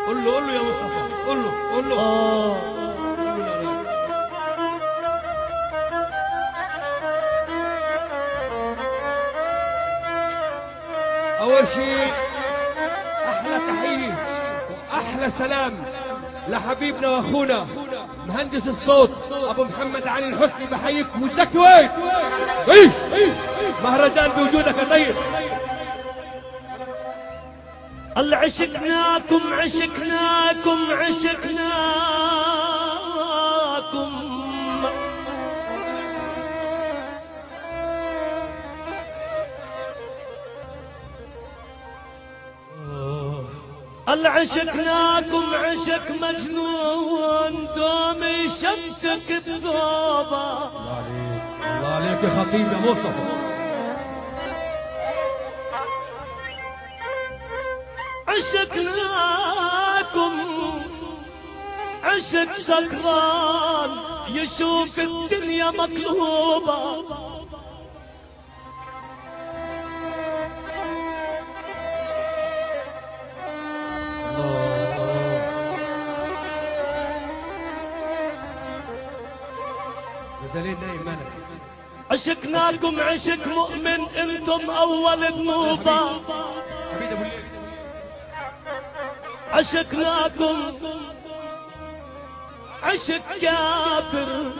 قول له يا مصطفى، قول له قول له قول له لا لا. أول شيء أحلى تحية وأحلى سلام لحبيبنا وأخونا مهندس الصوت أبو محمد علي الحسني، بحييك. وزكي وين؟ مهرجان بوجودك يا طيب. الله عشقناكم عشقناكم عشقناكم، الله عشقناكم عشق مجنون، دوم يشمسك بثوبه. الله عليك يا خطيب يا مصطفى. عشقناكم عشق سكران، يشوف الدنيا مقلوبة. نزلين نايم مالك. عشقناكم عشق مؤمن، انتم اول ذنوبة. عشقناكم عشق كافر،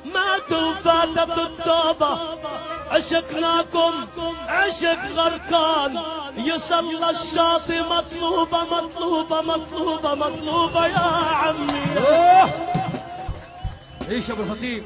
ماتوا فاتت التوبة. عشقناكم عشق غرقان، يصلى الشاطئ مطلوبة مطلوبة مطلوبة مطلوبة يا عمي. ايش يا ابو الخطيب؟